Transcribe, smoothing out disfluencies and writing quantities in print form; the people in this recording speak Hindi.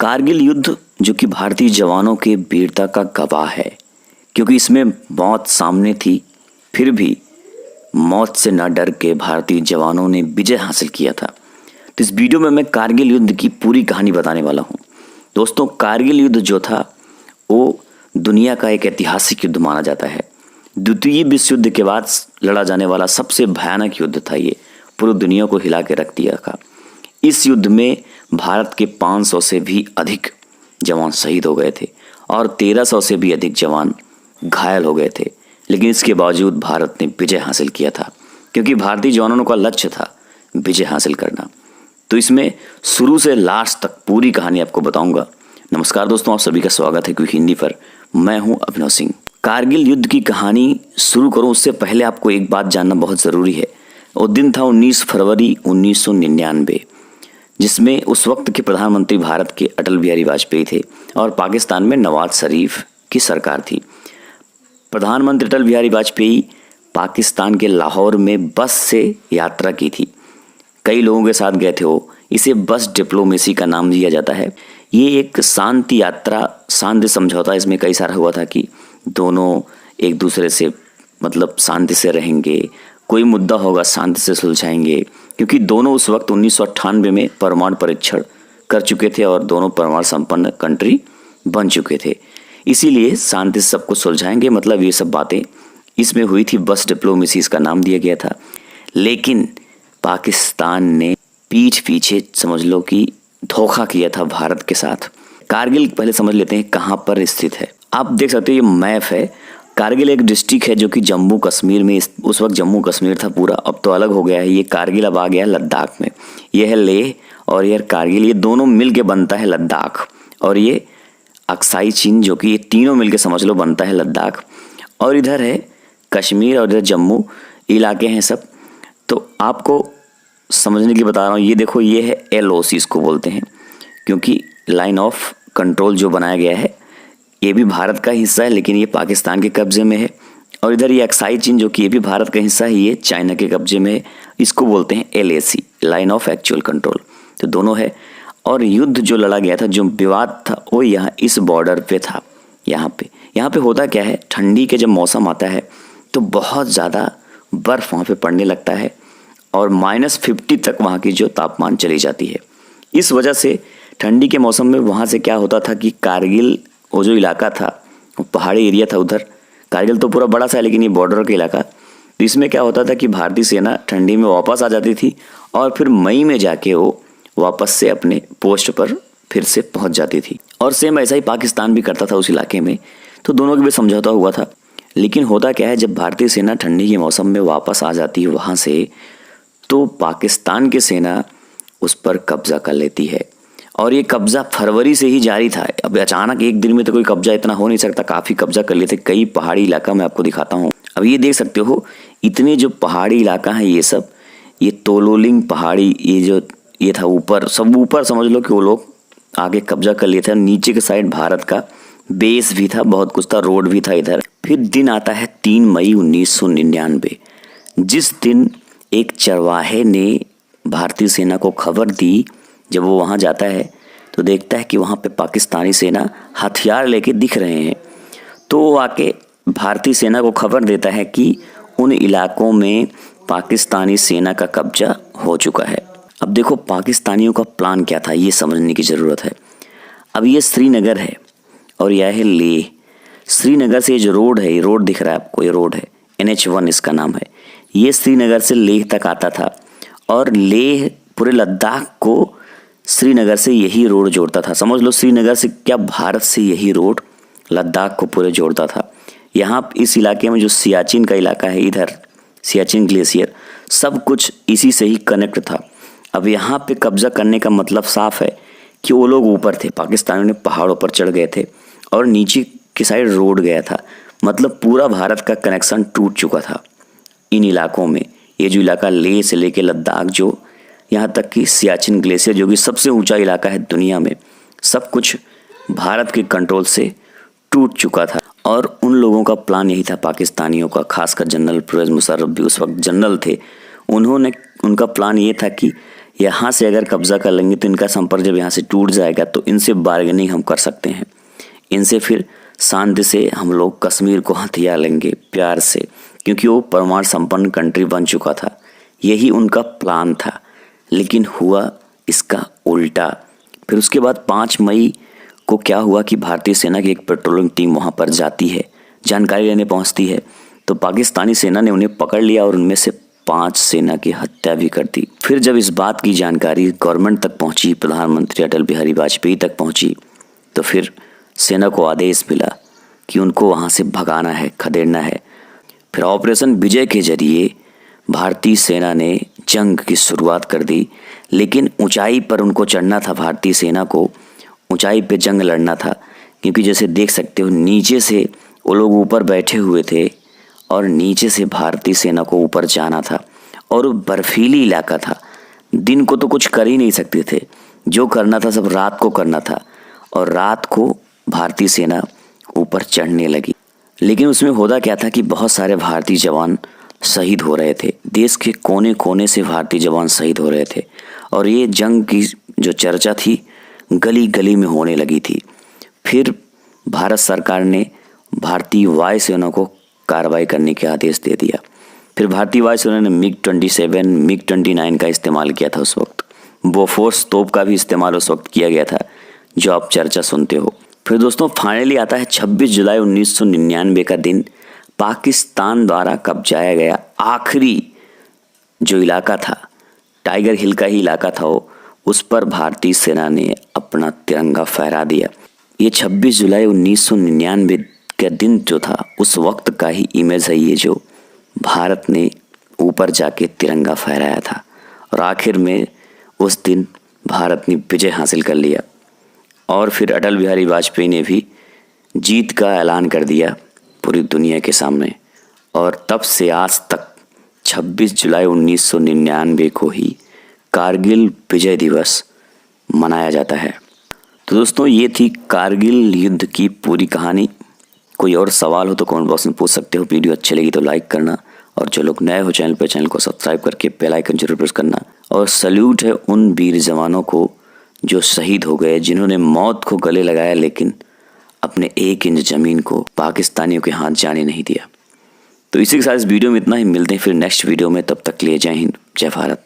कारगिल युद्ध जो कि भारतीय जवानों के वीरता का गवाह है, क्योंकि इसमें मौत सामने थी, फिर भी मौत से न डर के भारतीय जवानों ने विजय हासिल किया था। तो इस वीडियो में मैं कारगिल युद्ध की पूरी कहानी बताने वाला हूँ। दोस्तों, कारगिल युद्ध जो था वो दुनिया का एक ऐतिहासिक युद्ध माना जाता है। द्वितीय विश्व युद्ध के बाद लड़ा जाने वाला सबसे भयानक युद्ध था। ये पूरी दुनिया को हिला के रख दिया था। इस युद्ध में भारत के 500 से भी अधिक जवान शहीद हो गए थे और 1300 से भी अधिक जवान घायल हो गए थे। लेकिन इसके बावजूद भारत ने विजय हासिल किया था, क्योंकि भारतीय जवानों का लक्ष्य था विजय हासिल करना। तो इसमें शुरू से लास्ट तक पूरी कहानी आपको बताऊंगा। नमस्कार दोस्तों, आप सभी का स्वागत है क्विक हिंदी पर। मैं हूं अभिनव सिंह। कारगिल युद्ध की कहानी शुरू करूं उससे पहले आपको एक बात जानना बहुत ज़रूरी है। वो दिन था 19 फरवरी 1999, जिसमें उस वक्त के प्रधानमंत्री भारत के अटल बिहारी वाजपेयी थे और पाकिस्तान में नवाज शरीफ की सरकार थी। प्रधानमंत्री अटल बिहारी वाजपेयी पाकिस्तान के लाहौर में बस से यात्रा की थी। कई लोगों के साथ गए थे वो। इसे बस डिप्लोमेसी का नाम दिया जाता है। ये एक शांति यात्रा, शांति समझौता इसमें कई सारा हुआ था कि दोनों एक दूसरे से शांति से रहेंगे, कोई मुद्दा होगा शांति से सुलझाएंगे, क्योंकि दोनों उस वक्त 1998 में परमाणु परीक्षण कर चुके थे और दोनों परमाणु संपन्न कंट्री बन चुके थे। इसीलिए शांति से सब कुछ सुलझाएंगे, ये सब बातें इसमें हुई थी। बस डिप्लोमेसी इसका नाम दिया गया था। लेकिन पाकिस्तान ने पीठ पीछे समझ लो कि धोखा किया था भारत के साथ। कारगिल पहले समझ लेते हैं कहाँ पर स्थित है। आप देख सकते हैं, ये मैप है। कारगिल एक डिस्ट्रिक्ट है जो कि जम्मू कश्मीर में, उस वक्त जम्मू कश्मीर था पूरा, अब तो अलग हो गया है। ये कारगिल अब आ गया है लद्दाख में। ये है लेह और ये कारगिल, ये दोनों मिल के बनता है लद्दाख। और ये अक्साई चीन, जो कि ये तीनों मिल के समझ लो बनता है लद्दाख। और इधर है कश्मीर और इधर जम्मू इलाके हैं सब। तो आपको समझने के लिए बता रहा हूँ। ये देखो, ये है LOC इसको बोलते हैं, क्योंकि लाइन ऑफ कंट्रोल जो बनाया गया है ये भी भारत का हिस्सा है, लेकिन ये पाकिस्तान के कब्जे में है। और इधर ये अक्साई चीन, जो कि ये भी भारत का हिस्सा है, ये चाइना के कब्जे में है। इसको बोलते हैं LAC, line of actual control. तो दोनों है। और युद्ध जो लड़ा गया था, जो विवाद था, वो यहाँ इस बॉर्डर पे था। यहाँ पे होता क्या है, ठंडी के जब मौसम आता है तो बहुत ज़्यादा बर्फ़ वहाँ पे पड़ने लगता है और -50 तक वहाँ की जो तापमान चली जाती है। इस वजह से ठंडी के मौसम में वहाँ से क्या होता था कि कारगिल, वो जो इलाका था, वो पहाड़ी एरिया था उधर। कारगिल तो पूरा बड़ा सा है, लेकिन ये बॉर्डर का इलाका। तो इसमें क्या होता था कि भारतीय सेना ठंडी में वापस आ जाती थी और फिर मई में जाके वो वापस से अपने पोस्ट पर फिर से पहुंच जाती थी। और सेम ऐसा ही पाकिस्तान भी करता था उस इलाके में। तो दोनों के बीच समझौता हुआ था। लेकिन होता क्या है, जब भारतीय सेना ठंडी के मौसम में वापस आ जाती है वहाँ से, तो पाकिस्तान की सेना उस पर कब्जा कर लेती है। और ये कब्जा फरवरी से ही जारी था। अब अचानक एक दिन में तो कोई कब्जा इतना हो नहीं सकता, काफ़ी कब्जा कर लेते। कई पहाड़ी इलाका मैं आपको दिखाता हूँ। अब ये देख सकते हो, इतने जो पहाड़ी इलाका है ये सब, ये तोलोलिंग पहाड़ी, ये था ऊपर, सब ऊपर समझ लो कि वो लोग आगे कब्जा कर लिए थे। नीचे के साइड भारत का बेस भी था, बहुत कुछ था, रोड भी था इधर। फिर दिन आता है 3 मई 1999, जिस दिन एक चरवाहे ने भारतीय सेना को खबर दी। जब वो वहाँ जाता है तो देखता है कि वहाँ पे पाकिस्तानी सेना हथियार लेके दिख रहे हैं। तो वो आके भारतीय सेना को खबर देता है कि उन इलाकों में पाकिस्तानी सेना का कब्जा हो चुका है। अब देखो, पाकिस्तानियों का प्लान क्या था, ये समझने की ज़रूरत है। अब ये श्रीनगर है और यह है लेह। श्रीनगर से ये जो रोड है, ये रोड दिख रहा है आपको, ये रोड है NH1 इसका नाम है। ये श्रीनगर से लेह तक आता था और लेह पूरे लद्दाख को श्रीनगर से यही रोड जोड़ता था। समझ लो, श्रीनगर से क्या, भारत से यही रोड लद्दाख को पूरे जोड़ता था। यहाँ इस इलाके में जो सियाचिन का इलाका है, इधर सियाचिन ग्लेशियर, सब कुछ इसी से ही कनेक्ट था। अब यहाँ पे कब्जा करने का मतलब साफ है कि वो लोग ऊपर थे, पाकिस्तानियों ने पहाड़ों पर चढ़ गए थे और नीचे की साइड रोड गया था। पूरा भारत का कनेक्शन टूट चुका था इन इलाकों में। ये जो इलाका लेह से लेके लद्दाख, जो यहाँ तक कि सियाचिन ग्लेशियर, जो कि सबसे ऊंचा इलाका है दुनिया में, सब कुछ भारत के कंट्रोल से टूट चुका था। और उन लोगों का प्लान यही था, पाकिस्तानियों का, खासकर जनरल परवेज़ मुशर्रफ भी उस वक्त जनरल थे। उनका प्लान ये था कि यहाँ से अगर कब्जा कर लेंगे तो इनका संपर्क जब यहाँ से टूट जाएगा तो इनसे बार्गेनिंग हम कर सकते हैं, इनसे फिर शांति से हम लोग कश्मीर को हथिया लेंगे प्यार से, क्योंकि वो परमाणु संपन्न कंट्री बन चुका था। यही उनका प्लान था, लेकिन हुआ इसका उल्टा। फिर उसके बाद 5 मई को क्या हुआ कि भारतीय सेना की एक पेट्रोलिंग टीम वहाँ पर जाती है, जानकारी लेने पहुँचती है, तो पाकिस्तानी सेना ने उन्हें पकड़ लिया और उनमें से 5 सेना की हत्या भी कर दी। फिर जब इस बात की जानकारी गवर्नमेंट तक पहुंची, प्रधानमंत्री अटल बिहारी वाजपेयी तक पहुंची, तो फिर सेना को आदेश मिला कि उनको वहां से भगाना है, खदेड़ना है। फिर ऑपरेशन विजय के जरिए भारतीय सेना ने जंग की शुरुआत कर दी, लेकिन ऊंचाई पर उनको चढ़ना था। भारतीय सेना को ऊंचाई पे जंग लड़ना था, क्योंकि जैसे देख सकते हो नीचे से वो लोग ऊपर बैठे हुए थे और नीचे से भारतीय सेना को ऊपर जाना था, और बर्फीली इलाका था। दिन को तो कुछ कर ही नहीं सकते थे, जो करना था सब रात को करना था, और रात को भारतीय सेना ऊपर चढ़ने लगी। लेकिन उसमें होता क्या था कि बहुत सारे भारतीय जवान शहीद हो रहे थे, देश के कोने कोने से भारतीय जवान शहीद हो रहे थे, और ये जंग की जो चर्चा थी गली गली में होने लगी थी। फिर भारत सरकार ने भारतीय वायुसेना को कार्रवाई करने के आदेश दे दिया। फिर भारतीय वायुसेना ने MiG-27, MiG-29 का इस्तेमाल किया था उस वक्त। बोफोर्स तोप का भी इस्तेमाल उस वक्त किया गया था, जो आप चर्चा सुनते हो। फिर दोस्तों फाइनली आता है 26 जुलाई 1999 का दिन। पाकिस्तान द्वारा कब्जाया गया आखिरी जो इलाका था, टाइगर हिल का ही इलाका था वो, उस पर भारतीय सेना ने अपना तिरंगा फहरा दिया। ये 26 जुलाई 1999 का दिन जो था उस वक्त का ही इमेज है ये, जो भारत ने ऊपर जाके तिरंगा फहराया था, और आखिर में उस दिन भारत ने विजय हासिल कर लिया। और फिर अटल बिहारी वाजपेयी ने भी जीत का ऐलान कर दिया पूरी दुनिया के सामने, और तब से आज तक 26 जुलाई 1999 को ही कारगिल विजय दिवस मनाया जाता है। तो दोस्तों ये थी कारगिल युद्ध की पूरी कहानी। कोई और सवाल हो तो कमेंट बॉक्स में पूछ सकते हो। वीडियो अच्छी लगी तो लाइक करना, और जो लोग नए हो चैनल पर, चैनल को सब्सक्राइब करके बेल आइकन जरूर प्रेस करना। और सल्यूट है उन वीर जवानों को जो शहीद हो गए, जिन्होंने मौत को गले लगाया, लेकिन अपने 1 इंच ज़मीन को पाकिस्तानियों के हाथ जाने नहीं दिया। तो इसी के साथ इस वीडियो में इतना ही। मिलते हैं फिर नेक्स्ट वीडियो में, तब तक के लिए जय हिंद, जय भारत।